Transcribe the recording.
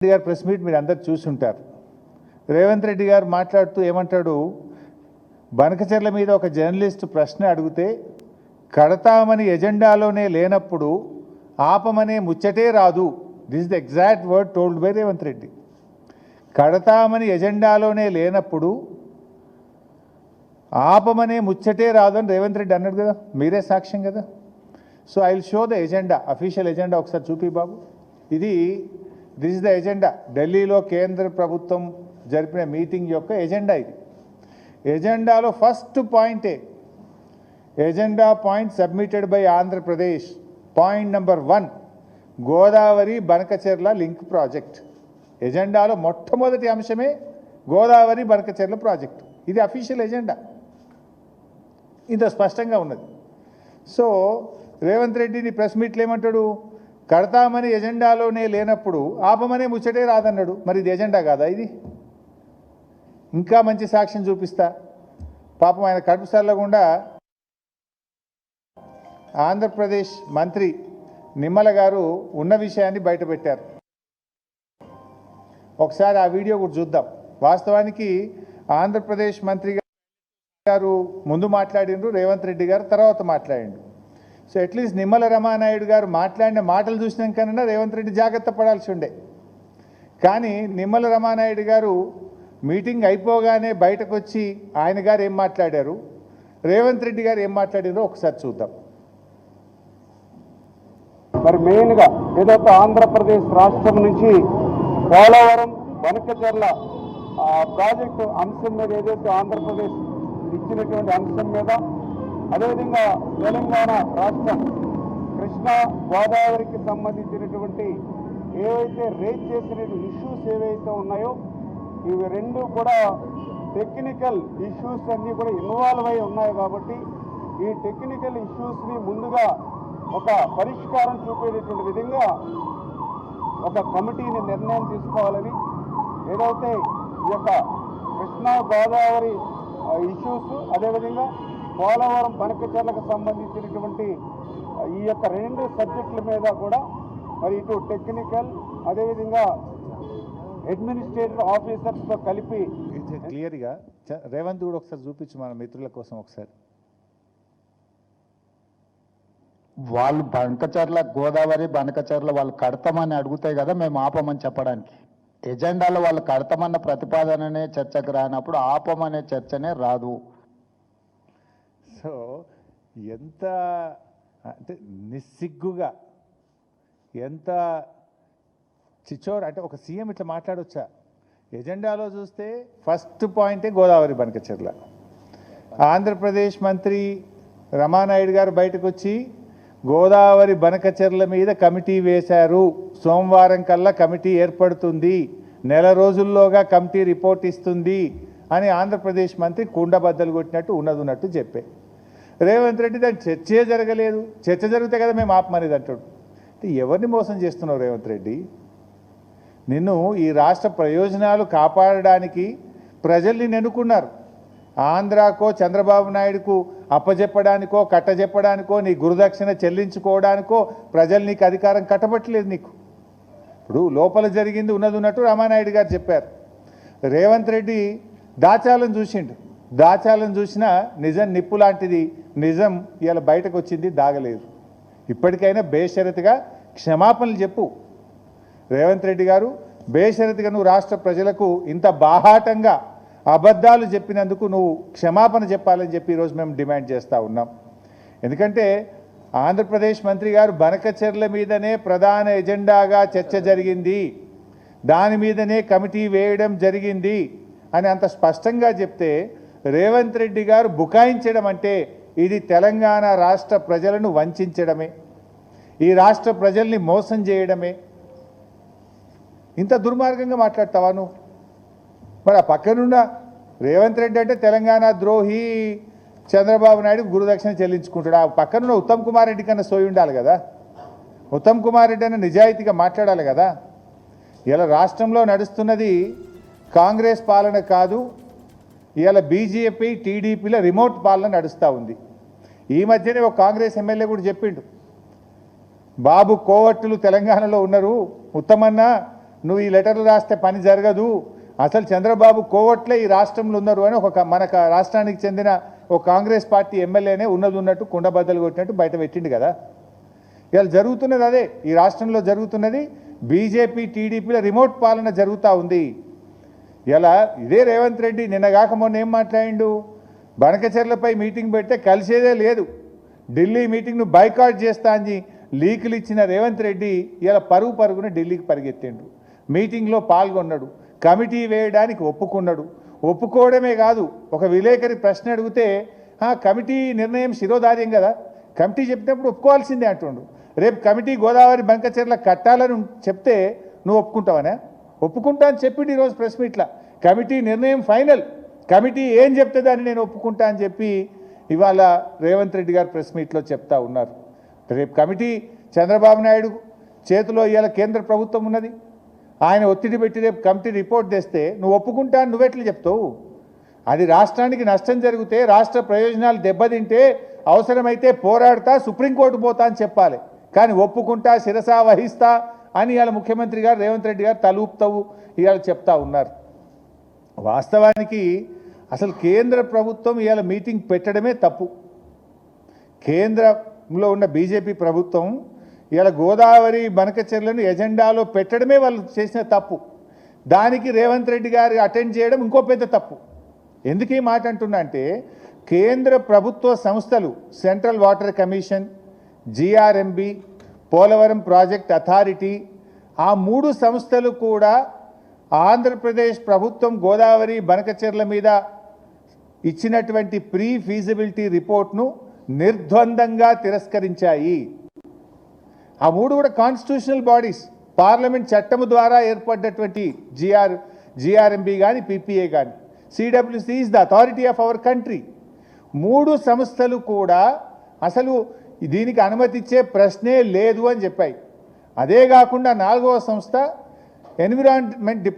రెడ్డి గారు press meet మీరు అందరు చూసుంటారు. రేవంత్ రెడ్డి గారు మాట్లాడుతూ ఏమంటాడు, బనకచెర్ల మీద ఒక జర్నలిస్ట్ ప్రశ్న అడిగితే కడతామని ఎజెండాలోనే లేనప్పుడు ఆపమనే ముచ్చటే రాదు. This is the exact word told by Revanth Reddy. కడతామని ఎజెండాలోనే లేనప్పుడు ఆపమనే ముచ్చటే రాదు అని రేవంత్ రెడ్డి అన్నాడు కదా, మీరే సాక్ష్యం కదా. So I will show the agenda, official agenda ఒకసారి చూపి బాబు. దిస్ ఇస్ ద ఎజెండా, ఢిల్లీలో కేంద్ర ప్రభుత్వం జరిపిన మీటింగ్ యొక్క ఎజెండా ఇది. ఎజెండాలో ఫస్ట్ పాయింటే, agenda point submitted by Andhra Pradesh, point number 1 Godavari Banakacherla link project. ఎజెండాలో మొట్టమొదటి అంశమే గోదావరి బనకచెర్ల ప్రాజెక్టు. ఇది అఫీషియల్ ఎజెండా, ఇంత స్పష్టంగా ఉన్నది. సో రేవంత్ రెడ్డిని ప్రెస్ మీట్లు ఏమంటాడు, కడతామని ఎజెండాలోనే లేనప్పుడు ఆపమనే ముచ్చటే రాదన్నాడు. మరి ఇది ఎజెండా కాదా? ఇది ఇంకా మంచి సాక్ష్యం చూపిస్తా. పాపం ఆయన కడుపు సల్లగుండా ఆంధ్రప్రదేశ్ మంత్రి నిమ్మల గారు ఉన్న విషయాన్ని బయటపెట్టారు. ఒకసారి ఆ వీడియో కూడా చూద్దాం. వాస్తవానికి ఆంధ్రప్రదేశ్ మంత్రి గారు ముందు మాట్లాడిండ్రు, రేవంత్ రెడ్డి గారు తర్వాత మాట్లాడిండు. సో అట్లీస్ట్ నిమ్మల రమానాయుడు గారు మాట్లాడిన మాటలు చూసినాకన్నా రేవంత్ రెడ్డి జాగ్రత్త పడాల్సి ఉండే. కానీ నిమ్మల రమానాయుడు గారు మీటింగ్ అయిపోగానే బయటకు వచ్చి ఆయన గారు ఏం మాట్లాడారు, రేవంత్ రెడ్డి గారు ఏం మాట్లాడారో ఒకసారి చూద్దాం. మరి మెయిన్గా ఏదైతే ఆంధ్రప్రదేశ్ రాష్ట్రం నుంచి పోలవరం బనకచెర్ల ప్రాజెక్టు అంశం మీద ఏదైతే ఆంధ్రప్రదేశ్ ఇచ్చినటువంటి అంశం మీద, అదేవిధంగా తెలంగాణ రాష్ట్రం కృష్ణా గోదావరికి సంబంధించినటువంటి ఏవైతే రేజ్ చేసిన ఇష్యూస్ ఏవైతే ఉన్నాయో ఇవి రెండు కూడా టెక్నికల్ ఇష్యూస్ అన్నీ కూడా ఇన్వాల్వ్ అయి ఉన్నాయి. కాబట్టి ఈ టెక్నికల్ ఇష్యూస్ని ముందుగా ఒక పరిష్కారం చూపేటటువంటి విధంగా ఒక కమిటీని నిర్ణయం తీసుకోవాలని, ఏదైతే ఈ యొక్క కృష్ణా గోదావరి ఇష్యూస్, అదేవిధంగా పోలవరం బనకచెర్లకు సంబంధించినటువంటి ఈ యొక్క రెండు సబ్జెక్టుల మీద కూడా మరి ఇటు టెక్నికల్ అదేవిధంగా అడ్మినిస్ట్రేటివ్ ఆఫీసర్స్తో కలిపి క్లియర్గా రేవంత్ కూడా ఒకసారి చూపించు మన మిత్రుల కోసం. ఒకసారి వాళ్ళు బనకచెర్ల గోదావరి బనకచెర్ల వాళ్ళు కడతామని అడుగుతాయి కదా మేము ఆపమని చెప్పడానికి. ఎజెండాలో వాళ్ళు కడతామన్న ప్రతిపాదననే చర్చకు రానప్పుడు ఆపమనే చర్చనే రాదు. సో ఎంత అంటే నిస్సిగ్గుగా, ఎంత చిచోర్ అంటే ఒక సీఎం ఇట్లా మాట్లాడొచ్చా? ఎజెండాలో చూస్తే ఫస్ట్ పాయింటే గోదావరి బనకచెర్ల. ఆంధ్రప్రదేశ్ మంత్రి రమానాయుడు గారు బయటకు వచ్చి గోదావరి బనకచెర్ల మీద కమిటీ వేశారు, సోమవారం కల్లా కమిటీ ఏర్పడుతుంది, నెల రోజుల్లోగా కమిటీ రిపోర్ట్ ఇస్తుంది అని ఆంధ్రప్రదేశ్ మంత్రి కుండబద్దలు కొట్టినట్టు ఉన్నట్టు చెప్పే. రేవంత్ రెడ్డి దాని చర్చే జరగలేదు, చర్చ జరిగితే కదా మేము ఆపమనేది అంటాడు. ఎవరిని మోసం చేస్తున్నావు రేవంత్ రెడ్డి? నిన్ను ఈ రాష్ట్ర ప్రయోజనాలు కాపాడడానికి ప్రజల్ని నెన్నుకున్నారు. ఆంధ్రాకో చంద్రబాబు నాయుడుకు అప్పజెప్పడానికో కట్టజెప్పడానికో నీ గురుదక్షిణ చెల్లించుకోవడానికో ప్రజలు నీకు అధికారం కట్టబట్టలేదు. నీకు ఇప్పుడు లోపల జరిగింది ఉన్నట్టు రామానాయుడు గారు చెప్పారు. రేవంత్ రెడ్డి దాచాలను చూసిండు, దాచాలను చూసినా నిజం నిప్పు లాంటిది, నిజం ఇలా బయటకు వచ్చింది, దాగలేదు. ఇప్పటికైనా బేషరతుగా క్షమాపణలు చెప్పు రేవంత్ రెడ్డి గారు. బేషరతుగా నువ్వు రాష్ట్ర ప్రజలకు ఇంత బాహాటంగా అబద్ధాలు చెప్పినందుకు నువ్వు క్షమాపణ చెప్పాలని చెప్పి ఈరోజు మేము డిమాండ్ చేస్తూ ఉన్నాం. ఎందుకంటే ఆంధ్రప్రదేశ్ మంత్రి గారు బనకచెర్ల మీదనే ప్రధాన ఎజెండాగా చర్చ జరిగింది, దాని మీదనే కమిటీ వేయడం జరిగింది అని అంత స్పష్టంగా చెప్తే రేవంత్ రెడ్డి గారు బుకాయించడం అంటే ఇది తెలంగాణ రాష్ట్ర ప్రజలను వంచడమే, ఈ రాష్ట్ర ప్రజల్ని మోసం చేయడమే. ఇంత దుర్మార్గంగా మాట్లాడతావా నువ్వు? మరి ఆ పక్కనున్న రేవంత్ రెడ్డి అంటే తెలంగాణ ద్రోహి, చంద్రబాబు నాయుడు గురుదక్షిణ చెల్లించుకుంటాడు. ఆ పక్కనున్న ఉత్తమ్ కుమార్ రెడ్డి కన్నా సోయి ఉండాలి కదా. ఉత్తమ్ కుమార్ రెడ్డి అన్న నిజాయితీగా మాట్లాడాలి కదా. ఇలా రాష్ట్రంలో నడుస్తున్నది కాంగ్రెస్ పాలన కాదు, ఇలా బీజేపీ టీడీపీల రిమోట్ పాలన నడుస్తూ ఉంది. ఈ మధ్యనే ఒక కాంగ్రెస్ ఎమ్మెల్యే కూడా చెప్పిండు, బాబు కోవట్టులు తెలంగాణలో ఉన్నారు, ఉత్తమన్న నువ్వు ఈ లెటర్లు రాస్తే పని జరగదు, అసలు చంద్రబాబు కోవట్లే ఈ రాష్ట్రంలో ఉన్నారు అని ఒక మన రాష్ట్రానికి చెందిన ఒక కాంగ్రెస్ పార్టీ ఎమ్మెల్యేనే ఉన్నట్టు కుండబద్దలు కొట్టినట్టు బయట పెట్టిండు కదా. ఇవాళ జరుగుతున్నది అదే, ఈ రాష్ట్రంలో జరుగుతున్నది బీజేపీ టీడీపీల రిమోట్ పాలన జరుగుతూ ఉంది. ఇలా ఇదే రేవంత్ రెడ్డి నిన్నగాక మొన్న ఏం మాట్లాడిండు, బనకచెర్లపై మీటింగ్ పెడితే కలిసేదే లేదు, ఢిల్లీ మీటింగ్ను బైకాట్ చేస్తా అని లీకులు ఇచ్చిన రేవంత్ రెడ్డి ఇలా పరుగున ఢిల్లీకి పరిగెత్తిండు, మీటింగ్లో పాల్గొన్నాడు, కమిటీ వేయడానికి ఒప్పుకున్నాడు. ఒప్పుకోవడమే కాదు, ఒక విలేకరి ప్రశ్న అడిగితే కమిటీ నిర్ణయం శిరోధార్యం కదా, కమిటీ చెప్పినప్పుడు ఒప్పుకోవాల్సిందే అంటుండు. రేపు కమిటీ గోదావరి బంకచెర్ల కట్టాలని చెప్తే నువ్వు ఒప్పుకుంటావనే? ఒప్పుకుంటా అని చెప్పిండు ఈరోజు ప్రెస్ మీట్లా. కమిటీ నిర్ణయం ఫైనల్, కమిటీ ఏం చెప్తుందో అని నేను ఒప్పుకుంటా అని చెప్పి ఇవాళ రేవంత్ రెడ్డి గారు ప్రెస్ మీట్లో చెప్తా ఉన్నారు. రేపు కమిటీ చంద్రబాబు నాయుడు చేతిలో ఇవాళ కేంద్ర ప్రభుత్వం ఉన్నది, ఆయన ఒత్తిడి పెట్టి రేపు కమిటీ రిపోర్ట్ తెస్తే నువ్వు ఒప్పుకుంటా అని నువ్వెట్లా చెప్తావు? అది రాష్ట్రానికి నష్టం జరిగితే, రాష్ట్ర ప్రయోజనాలు దెబ్బతింటే అవసరమైతే పోరాడతా, సుప్రీంకోర్టు పోతా అని చెప్పాలి. కానీ ఒప్పుకుంటా, శిరసా వహిస్తా అని ఇవాళ ముఖ్యమంత్రి గారు రేవంత్ రెడ్డి గారు తలూపుతావు ఇవాళ చెప్తా ఉన్నారు. వాస్తవానికి అసలు కేంద్ర ప్రభుత్వం ఇవాళ మీటింగ్ పెట్టడమే తప్పు. కేంద్రంలో ఉన్న బీజేపీ ప్రభుత్వం ఇవాళ గోదావరి బనకచెర్లను ఎజెండాలో పెట్టడమే వాళ్ళు చేసిన తప్పు. దానికి రేవంత్ రెడ్డి గారు అటెండ్ చేయడం ఇంకో పెద్ద తప్పు. ఎందుకు ఈ మాట అంటున్నా అంటే, కేంద్ర ప్రభుత్వ సంస్థలు central water commission, GRMB, Polavaram project authority, ఆ 3 సంస్థలు కూడా ఆంధ్రప్రదేశ్ ప్రభుత్వం గోదావరి బనకచెర్ల మీద ఇచ్చినటువంటి ప్రీ ఫీజిబిలిటీ రిపోర్ట్ను నిర్ద్వందంగా తిరస్కరించాయి. ఆ 3 కూడా కాన్స్టిట్యూషనల్ బాడీస్, పార్లమెంట్ చట్టము ద్వారా ఏర్పడ్డటువంటి జిఆర్ఎంబి కానీ పిపిఏ కానీ. CWC is the authority of our country. 3 సంస్థలు కూడా అసలు దీనికి అనుమతి ఇచ్చే ప్రశ్నే లేదు అని చెప్పాయి. అదే కాకుండా 4వ సంస్థ ఎన్విరాన్మెంట్ డిపార్ట్మెంట్